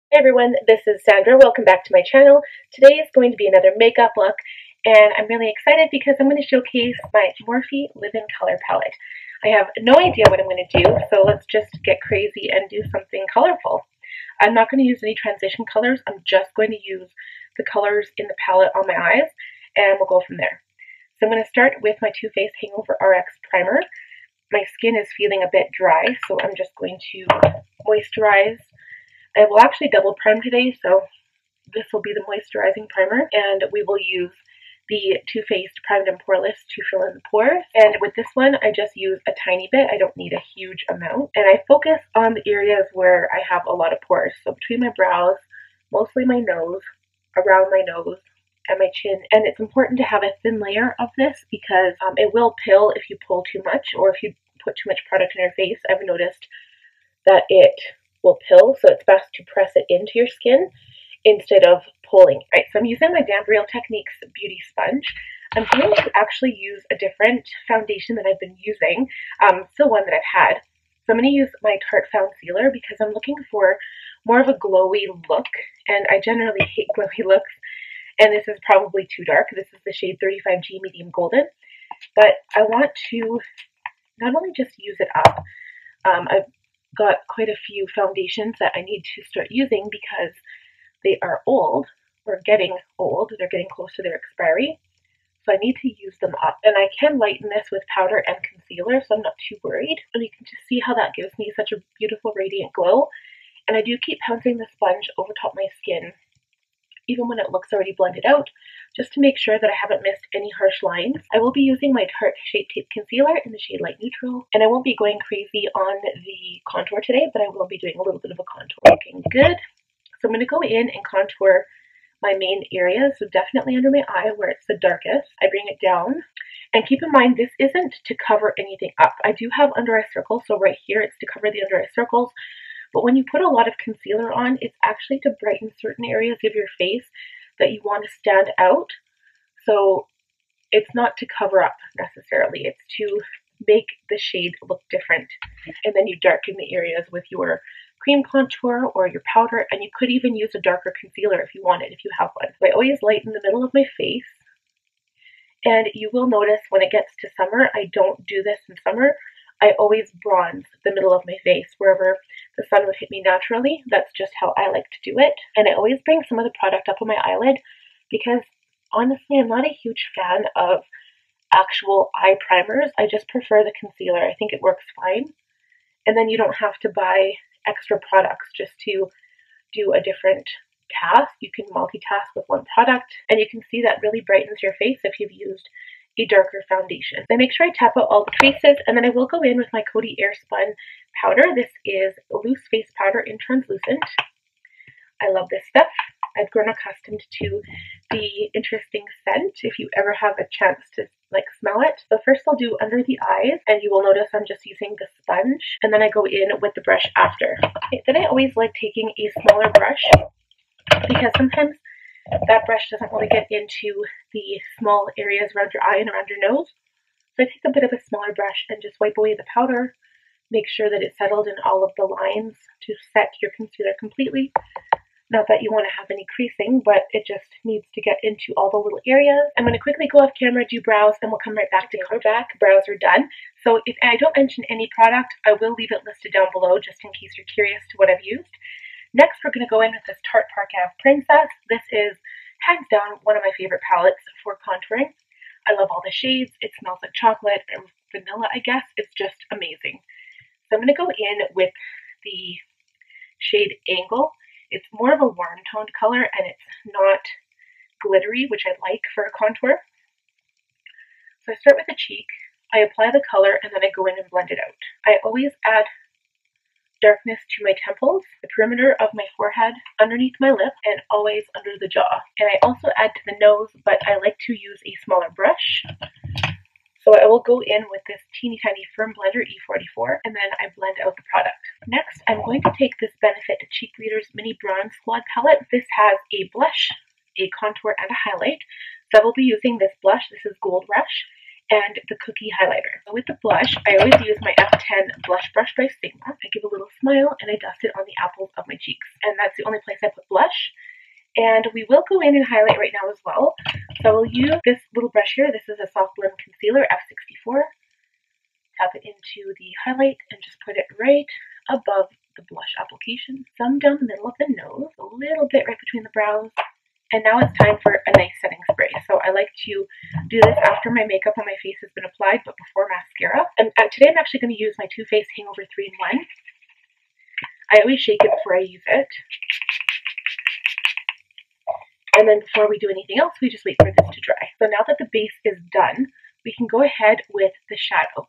Hey everyone, this is Sandra. Welcome back to my channel. Today is going to be another makeup look, and I'm really excited because I'm going to showcase my Morphe Live-In Color Palette. I have no idea what I'm going to do, so let's just get crazy and do something colorful. I'm not going to use any transition colors. I'm just going to use the colors in the palette on my eyes, and we'll go from there. So I'm going to start with my Too Faced Hangover RX Primer. My skin is feeling a bit dry, so I'm just going to moisturize. I will actually double prime today, so this will be the moisturizing primer, and we will use the Too Faced Primed and Poreless to fill in the pores. And with this one, I just use a tiny bit. I don't need a huge amount. And I focus on the areas where I have a lot of pores. So between my brows, mostly my nose, around my nose, and my chin. And it's important to have a thin layer of this because it will pill if you pull too much, or if you put too much product in your face. I've noticed that it will pill, so it's best to press it into your skin instead of pulling. Right, so I'm using my Damp Real Techniques Beauty Sponge. I'm going to actually use a different foundation that I've been using, still one that I've had. So I'm going to use my Tarte Foundcealer because I'm looking for more of a glowy look, and I generally hate glowy looks, and this is probably too dark. This is the shade 35G Medium Golden, but I want to not only just use it up, I've got quite a few foundations that I need to start using because they are old, or getting old. They're getting close to their expiry, so I need to use them up. And I can lighten this with powder and concealer, so I'm not too worried. And you can just see how that gives me such a beautiful radiant glow. And I do keep pouncing the sponge over top my skin, even when it looks already blended out, just to make sure that I haven't missed any harsh lines. I will be using my Tarte Shape Tape Concealer in the shade Light Neutral, and I won't be going crazy on the contour today, but I will be doing a little bit of a contour. Looking good. So I'm going to go in and contour my main areas, so definitely under my eye where it's the darkest. I bring it down, and keep in mind this isn't to cover anything up. I do have under eye circles, so right here it's to cover the under eye circles. But when you put a lot of concealer on, it's actually to brighten certain areas of your face that you want to stand out. So it's not to cover up necessarily. It's to make the shade look different. And then you darken the areas with your cream contour or your powder. And you could even use a darker concealer if you wanted, if you have one. So I always lighten the middle of my face. And you will notice when it gets to summer, I don't do this in summer. I always bronze the middle of my face wherever the sun would hit me naturally. That's just how I like to do it. And I always bring some of the product up on my eyelid because honestly, I'm not a huge fan of actual eye primers. I just prefer the concealer. I think it works fine. And then you don't have to buy extra products just to do a different task. You can multitask with one product, and you can see that really brightens your face if you've used a darker foundation. I make sure I tap out all the creases, and then I will go in with my Coty Airspun powder. This is loose face powder in translucent. I love this stuff. I've grown accustomed to the interesting scent if you ever have a chance to smell it. So first I'll do under the eyes, and you will notice I'm just using the sponge, and then I go in with the brush after. Okay, then I always like taking a smaller brush because sometimes that brush doesn't really get into the small areas around your eye and around your nose. So I take a bit of a smaller brush and just wipe away the powder, make sure that it's settled in all of the lines to set your concealer completely. Not that you want to have any creasing, but it just needs to get into all the little areas. I'm going to quickly go off camera, do brows, and we'll come right back to color back. Brows are done. So if I don't mention any product, I will leave it listed down below just in case you're curious to what I've used. Next, we're going to go in with this Tarte Park Ave Princess. This is hands down one of my favorite palettes for contouring. I love all the shades. It smells like chocolate and vanilla, I guess. It's just amazing. So I'm going to go in with the shade Angle. It's more of a warm toned color, and it's not glittery, which I like for a contour. So I start with the cheek, I apply the color, and then I go in and blend it out. I always add darkness to my temples, the perimeter of my forehead, underneath my lip, and always under the jaw. And I also add to the nose, but I like to use a smaller brush. So I will go in with this teeny tiny Firm Blender E44, and then I blend out the product. Next, I'm going to take this Benefit Cheekleaders Mini Bronze Squad palette. This has a blush, a contour, and a highlight. So I will be using this blush. This is Gold Rush, and the Cookie highlighter. So with the blush, I always use my F10 blush brush by Sigma. I give a little smudge smile and I dust it on the apples of my cheeks. And that's the only place I put blush. And we will go in and highlight right now as well. So I will use this little brush here. This is a Soft Blend Concealer F64. Tap it into the highlight and just put it right above the blush application. Some down the middle of the nose, a little bit right between the brows. And now it's time for a nice setting spray. So I like to do this after my makeup on my face has been applied, but before mascara. And today I'm actually going to use my Too Faced Hangover 3-in-1. I always shake it before I use it. And then before we do anything else, we just wait for this to dry. So now that the base is done, we can go ahead with the shadow.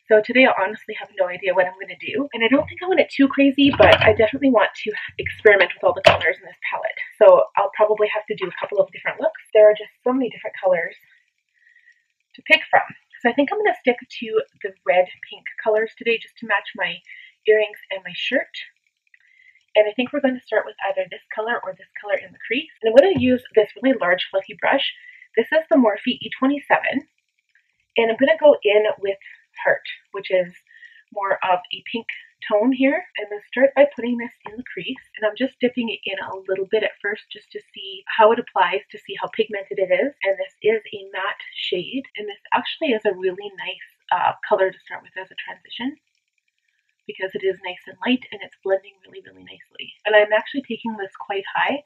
So today I honestly have no idea what I'm going to do. And I don't think I want it too crazy, but I definitely want to experiment with all the colors in this palette. So I'll probably have to do a couple of different looks. There are just so many different colors to pick from. So I think I'm going to stick to the red pink colors today just to match my earrings and my shirt. And I think we're going to start with either this color or this color in the crease. And I'm going to use this really large fluffy brush. This is the Morphe E27. And I'm going to go in with Heart, which is more of a pink tone here. I'm going to start by putting this in the crease. And I'm just dipping it in a little bit at first just to see how it applies, to see how pigmented it is. And this is a matte shade. And this actually is a really nice color to start with as a transition, because it is nice and light and it's blending really, really nicely. And I'm actually taking this quite high,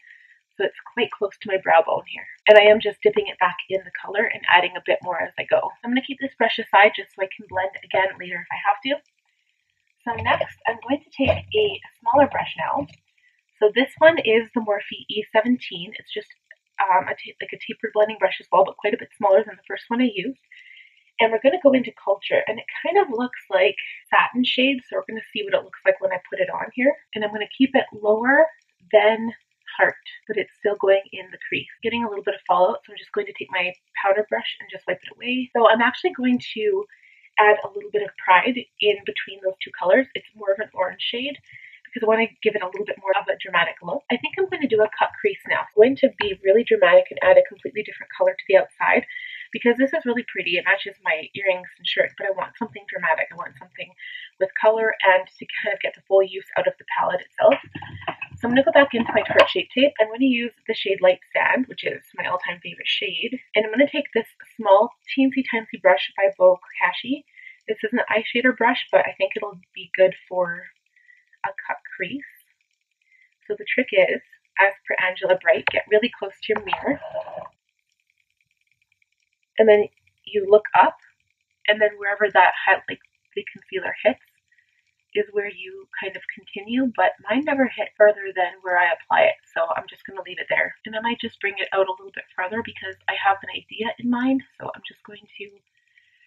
so it's quite close to my brow bone here. And I am just dipping it back in the color and adding a bit more as I go. I'm going to keep this brush aside just so I can blend again later if I have to. So next, I'm going to take a smaller brush now. So this one is the Morphe E17. It's just like a tapered blending brush as well, but quite a bit smaller than the first one I used. And we're going to go into Culture, and it kind of looks like satin shade, so we're going to see what it looks like when I put it on here. And I'm going to keep it lower than Heart, but it's still going in the crease. Getting a little bit of fallout, so I'm just going to take my powder brush and just wipe it away. So I'm actually going to add a little bit of Pride in between those two colors. It's more of an orange shade, because I want to give it a little bit more of a dramatic look. I think I'm going to do a cut crease now. I'm going to be really dramatic and add a completely different color to the outside, because this is really pretty. It matches my earrings and shirt, but I want something dramatic. I want something with color and to kind of get the full use out of the palette itself. So I'm going to go back into my Tarte Shape Tape. I'm going to use the shade Light Sand, which is my all-time favorite shade. And I'm going to take this small teensy-tiny brush by Bokashi. This is an eye shader brush, but I think it'll be good for a cut crease. So the trick is, as per Angela Bright, get really close to your mirror. And then you look up, and then wherever that like the concealer hits is where you kind of continue, but mine never hit further than where I apply it, so I'm just going to leave it there. And I might just bring it out a little bit further because I have an idea in mind, so I'm just going to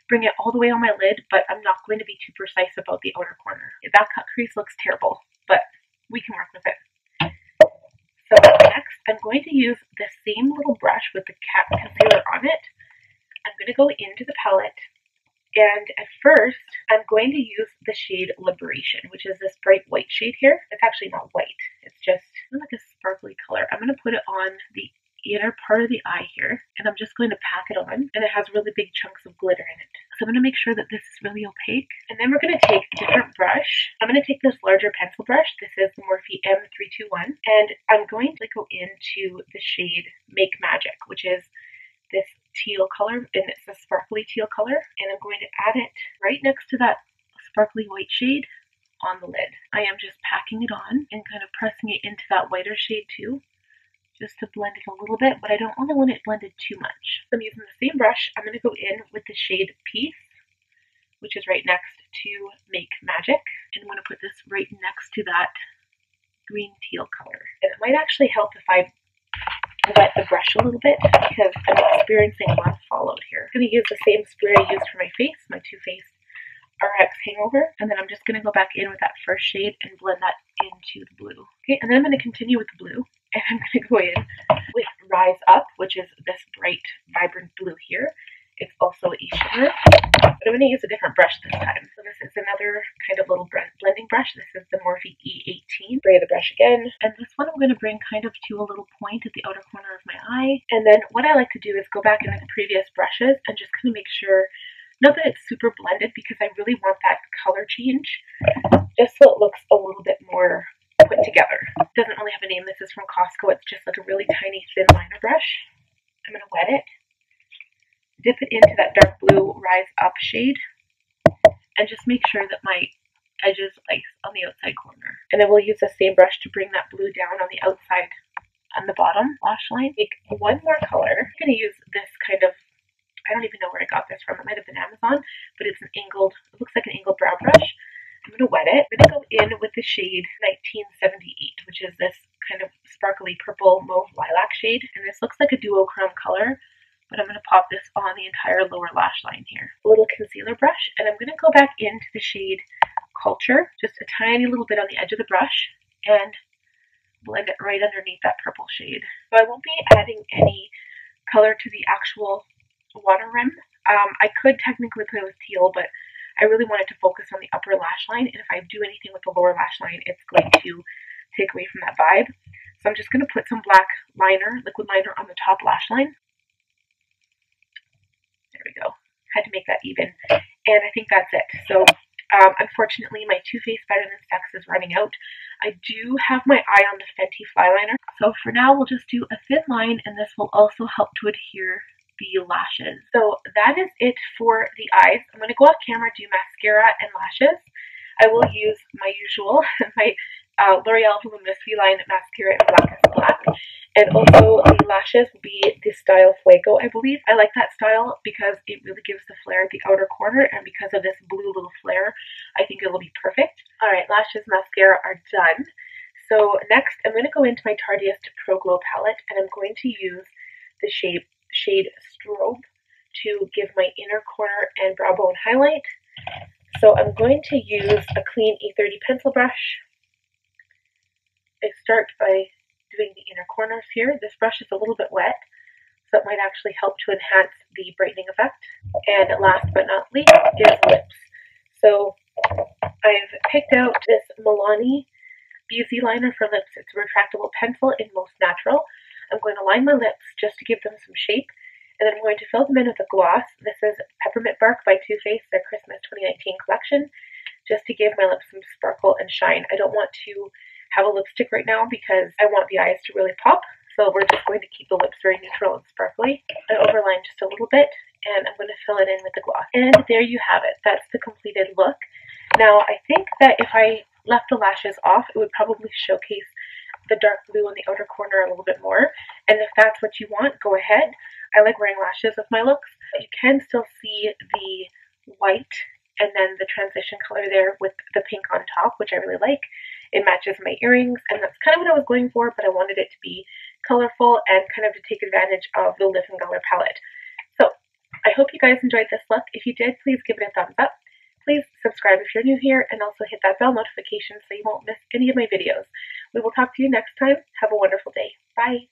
bring it all the way on my lid, but I'm not going to be too precise about the outer corner. That cut crease looks terrible, but we can work with it. So next, I'm going to use the same little brush with the cat concealer on it. I'm going to go into the palette, and at first, I'm going to use the shade Liberation, which is this bright white shade here. It's actually not white. It's just like a sparkly color. I'm going to put it on the inner part of the eye here, and I'm just going to pack it on, and it has really big chunks of glitter in it. So I'm going to make sure that this is really opaque, and then we're going to take a different brush. I'm going to take this larger pencil brush. This is the Morphe M321, and I'm going to go into the shade Make Magic, which is this teal color, and it's a sparkly teal color, and I'm going to add it right next to that sparkly white shade on the lid. I am just packing it on and kind of pressing it into that whiter shade too, just to blend it a little bit, but I don't really want it blended too much. So I'm using the same brush. I'm going to go in with the shade Peace, which is right next to Make Magic, and I'm going to put this right next to that green teal color. And it might actually help if I wet the brush a little bit, because I'm experiencing a lot of fallout here. I'm going to use the same spray I used for my face, my Too Faced RX Hangover, and then I'm just going to go back in with that first shade and blend that into the blue. Okay, and then I'm going to continue with the blue, and I'm going to go in with Rise Up, which is this bright, vibrant blue here. It's also a shimmer, but I'm going to use a different brush this time. So this is another kind of little blending brush. This is the Morphe E18. Spray the brush again, and this one I'm going to bring kind of to a little point at the outer corner of my eye. And then what I like to do is go back into the previous brushes and just kind of make sure Not that it's super blended because I really want that color change, just so it looks a little bit more put together. It doesn't really have a name. This is from Costco. It's just like a really tiny thin liner brush. I'm going to wet it, dip it into that dark blue Rise Up shade, and just make sure that my edges lace on the outside corner. And then we'll use the same brush to bring that blue down on the outside, on the bottom lash line. Make one more color. I'm going to use this kind of, I don't even know where I got this from. It might have been Amazon, but it's an angled, it looks like an angled brow brush. I'm going to wet it. I'm going to go in with the shade 1978, which is this kind of sparkly purple mauve lilac shade. And this looks like a duochrome color, but I'm going to pop this on the entire lower lash line here. A little concealer brush, and I'm going to go back into the shade Culture, just a tiny little bit on the edge of the brush, and blend it right underneath that purple shade. So I won't be adding any color to the actual water rim. I could technically play with teal, but I really wanted to focus on the upper lash line, and if I do anything with the lower lash line, it's going to take away from that vibe. So I'm just going to put some black liner, liquid liner, on the top lash line. There we go. Had to make that even. And I think that's it. So unfortunately, my Too Faced Better Than Sex is running out. I do have my eye on the Fenty Fly Liner. So for now, we'll just do a thin line, and this will also help to adhere the lashes. So that is it for the eyes. I'm going to go off camera, do mascara and lashes. I will use my usual, my L'Oreal Voluminous Feline mascara in Blackest Black. And also the lashes will be the style Fuego, I believe. I like that style because it really gives the flare at the outer corner, and because of this blue little flare, I think it will be perfect. Alright, lashes, mascara are done. So next, I'm going to go into my Tarte Pro Glow palette, and I'm going to use the shade Strobe to give my inner corner and brow bone highlight. So I'm going to use a clean E30 pencil brush. I start by doing the inner corners here. This brush is a little bit wet, so it might actually help to enhance the brightening effect. And last but not least is lips. So I've picked out this Milani BZ liner for lips. It's a retractable pencil in Most Natural. I'm going to line my lips just to give them some shape, and then I'm going to fill them in with a gloss. This is Peppermint Bark by Too Faced, their Christmas 2019 collection, just to give my lips some sparkle and shine. I don't want to have a lipstick right now because I want the eyes to really pop, so we're just going to keep the lips very neutral and sparkly. I overline just a little bit, and I'm going to fill it in with the gloss. And there you have it. That's the completed look. Now, I think that if I left the lashes off, it would probably showcase the dark blue on the outer corner a little bit more, and if that's what you want, go ahead. I like wearing lashes with my looks, but you can still see the white and then the transition color there with the pink on top, which I really like. It matches my earrings, and that's kind of what I was going for, but I wanted it to be colorful and kind of to take advantage of the Live and Color palette. So I hope you guys enjoyed this look. If you did, please give it a thumbs up. Please subscribe if you're new here, and also hit that bell notification so you won't miss any of my videos. We will talk to you next time. Have a wonderful day. Bye.